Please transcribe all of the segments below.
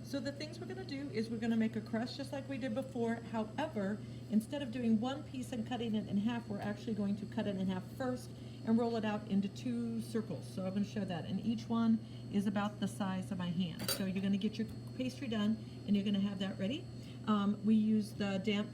So the things we're going to do is we're going to make a crust just like we did before. However, instead of doing one piece and cutting it in half, we're actually going to cut it in half first and roll it out into 2 circles. So I'm going to show that. And each one is about the size of my hand. So you're going to get your pastry done and you're going to have that ready. We use the damp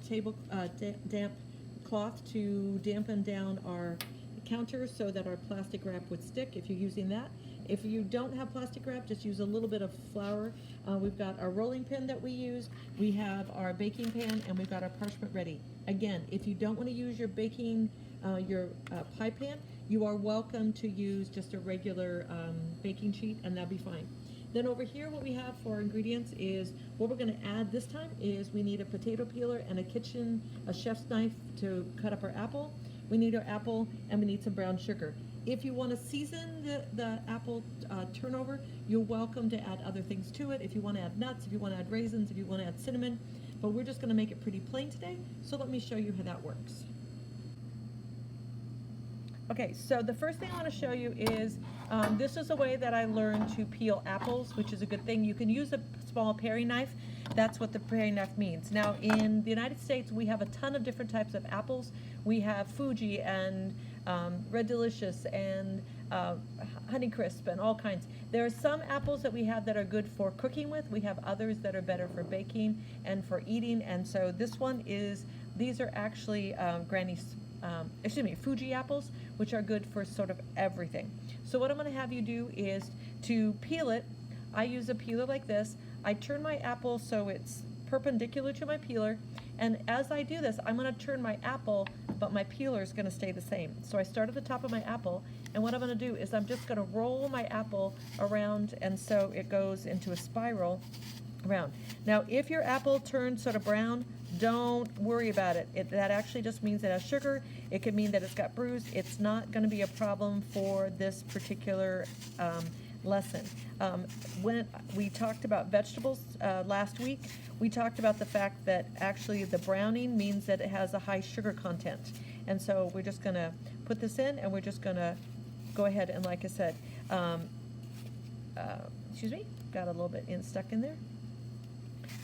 cloth to dampen down our counter so that our plastic wrap would stick if you're using that. If you don't have plastic wrap, just use a little bit of flour. We've got our rolling pin that we use, we have our baking pan, and we've got our parchment ready. Again, if you don't want to use your pie pan, you are welcome to use just a regular baking sheet, and that'll be fine. Then over here, what we have for our ingredients is, what we're going to add this time is we need a potato peeler and a chef's knife to cut up our apple. We need our apple, and we need some brown sugar. If you want to season the apple turnover, you're welcome to add other things to it. If you want to add nuts, if you want to add raisins, if you want to add cinnamon. But we're just going to make it pretty plain today, so let me show you how that works. Okay, so the first thing I want to show you is, this is a way that I learned to peel apples, which is a good thing. You can use a small paring knife. That's what the paring knife means. Now, in the United States, we have a ton of different types of apples. We have Fuji and Red Delicious and Honeycrisp and all kinds. There are some apples that we have that are good for cooking with. We have others that are better for baking and for eating. And so these are actually Fuji apples, which are good for sort of everything. So what I'm going to have you do is to peel it. I use a peeler like this. I turn my apple so it's perpendicular to my peeler, and as I do this, I'm going to turn my apple, but my peeler is going to stay the same. So I start at the top of my apple, and what I'm going to do is I'm just going to roll my apple around, and so it goes into a spiral around. Now, if your apple turns sort of brown, don't worry about it. That actually just means it has sugar. It could mean that it's got bruise. It's not going to be a problem for this particular lesson. When we talked about vegetables last week, we talked about the fact that actually the browning means that it has a high sugar content. And so we're just going to put this in, and we're just going to go ahead and, like I said, excuse me, got a little bit stuck in there.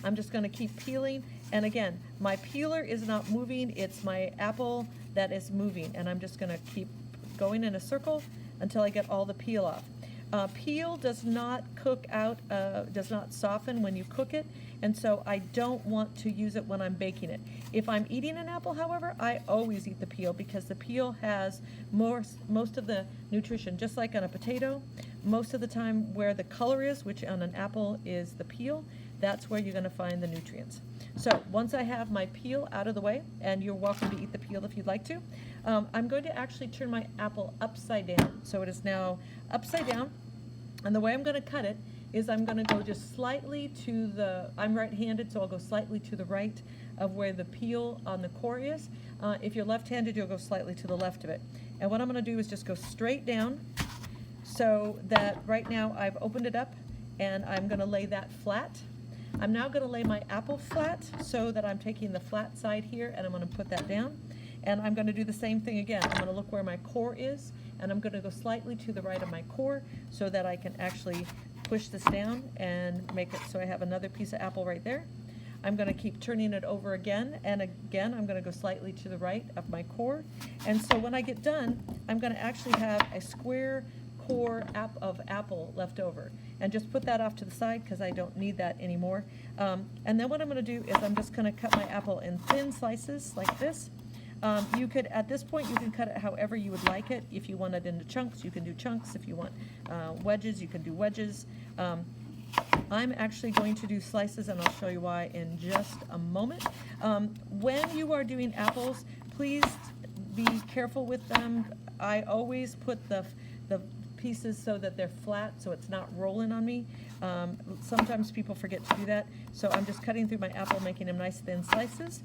I'm just going to keep peeling, and again, my peeler is not moving, it's my apple that is moving, and I'm just going to keep going in a circle until I get all the peel off. Peel does not does not soften when you cook it, and so I don't want to use it when I'm baking it. If I'm eating an apple, however, I always eat the peel because the peel has most of the nutrition, just like on a potato. Most of the time where the color is, which on an apple is the peel, that's where you're going to find the nutrients. So once I have my peel out of the way, and you're welcome to eat the peel if you'd like to, I'm going to actually turn my apple upside down. So it is now upside down, and the way I'm going to cut it is I'm going to go just slightly to I'm right-handed, so I'll go slightly to the right of where the peel on the core is. If you're left-handed, you'll go slightly to the left of it. And what I'm going to do is just go straight down, so that right now I've opened it up, and I'm going to lay that flat. I'm now going to lay my apple flat so that I'm taking the flat side here, and I'm going to put that down. And I'm going to do the same thing again. I'm going to look where my core is, and I'm going to go slightly to the right of my core so that I can actually push this down and make it so I have another piece of apple right there. I'm going to keep turning it over again, and again I'm going to go slightly to the right of my core. And so when I get done, I'm going to actually have a square core of apple left over, and just put that off to the side because I don't need that anymore. And then what I'm going to do is I'm just going to cut my apple in thin slices like this. You could, at this point, you can cut it however you would like it. If you want it into chunks, you can do chunks. If you want wedges, you can do wedges. I'm actually going to do slices, and I'll show you why in just a moment. When you are doing apples, please be careful with them. I always put the pieces so that they're flat, so it's not rolling on me. Sometimes people forget to do that, so I'm just cutting through my apple, making them nice thin slices.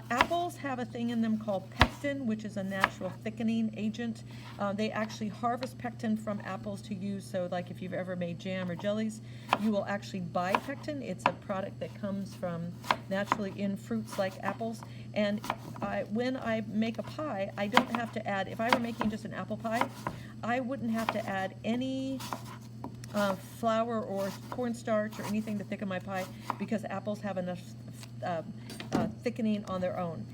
Apples have a thing in them called pectin, which is a natural thickening agent. They actually harvest pectin from apples to use, so like if you've ever made jam or jellies, you will actually buy pectin. It's a product that comes from naturally in fruits like apples. And when I make a pie, I don't have to add, if I were making just an apple pie, I wouldn't have to add any flour or cornstarch or anything to thicken my pie, because apples have enough thickening on their own.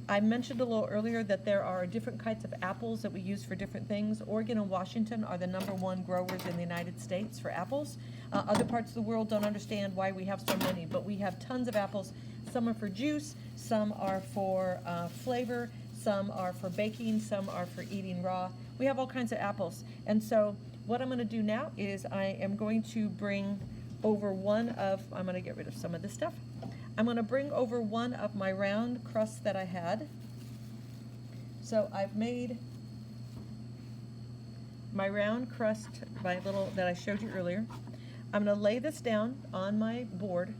I mentioned a little earlier that there are different kinds of apples that we use for different things. Oregon and Washington are the #1 growers in the United States for apples. Other parts of the world don't understand why we have so many, but we have tons of apples. Some are for juice, some are for flavor, some are for baking, some are for eating raw. We have all kinds of apples. And so what I'm going to do now is I am going to bring over I'm going to get rid of some of this stuff. I'm going to bring over one of my round crusts that I had. So I've made my round crust, that I showed you earlier. I'm going to lay this down on my board,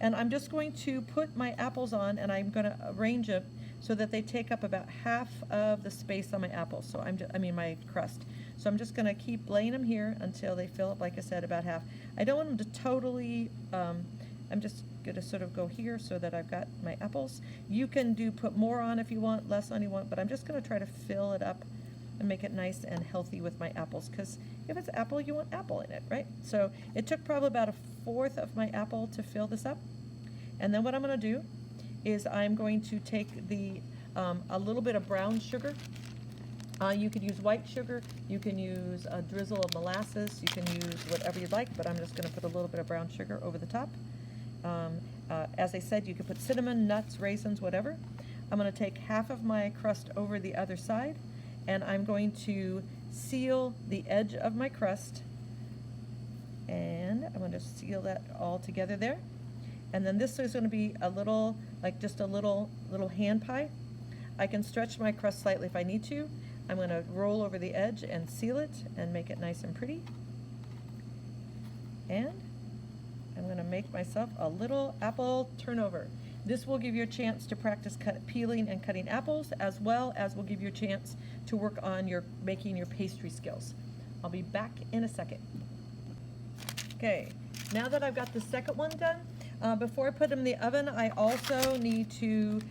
and I'm just going to put my apples on, and I'm going to arrange it so that they take up about half of the space on my apples. So my crust. So I'm just going to keep laying them here until they fill up, like I said, about half. I don't want them to totally, I'm just going to sort of go here so that I've got my apples. You can put more on if you want, less on you want, but I'm just going to try to fill it up and make it nice and healthy with my apples, because if it's apple, you want apple in it, right? So it took probably about 1/4 of my apple to fill this up. And then what I'm going to do is I'm going to take a little bit of brown sugar. You could use white sugar, you can use a drizzle of molasses, you can use whatever you'd like, but I'm just going to put a little bit of brown sugar over the top. As I said, you could put cinnamon, nuts, raisins, whatever. I'm going to take half of my crust over the other side, and I'm going to seal the edge of my crust, and I'm going to seal that all together there. And then this is going to be a little, like just a little hand pie. I can stretch my crust slightly if I need to. I'm going to roll over the edge and seal it and make it nice and pretty. And I'm going to make myself a little apple turnover. This will give you a chance to practice peeling and cutting apples, as well as will give you a chance to work on making your pastry skills. I'll be back in a second. Okay, now that I've got the second one done, before I put them in the oven, I also need to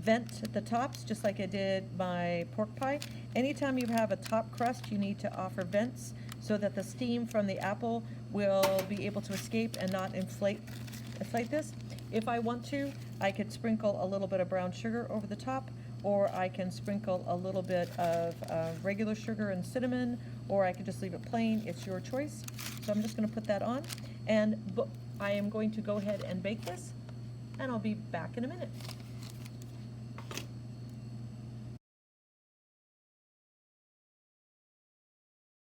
vent the tops, just like I did my pork pie. Anytime you have a top crust, you need to offer vents so that the steam from the apple will be able to escape and not inflate this. If I want to, I could sprinkle a little bit of brown sugar over the top, or I can sprinkle a little bit of regular sugar and cinnamon, or I could just leave it plain. It's your choice. So I'm just going to put that on, and I am going to go ahead and bake this, and I'll be back in a minute.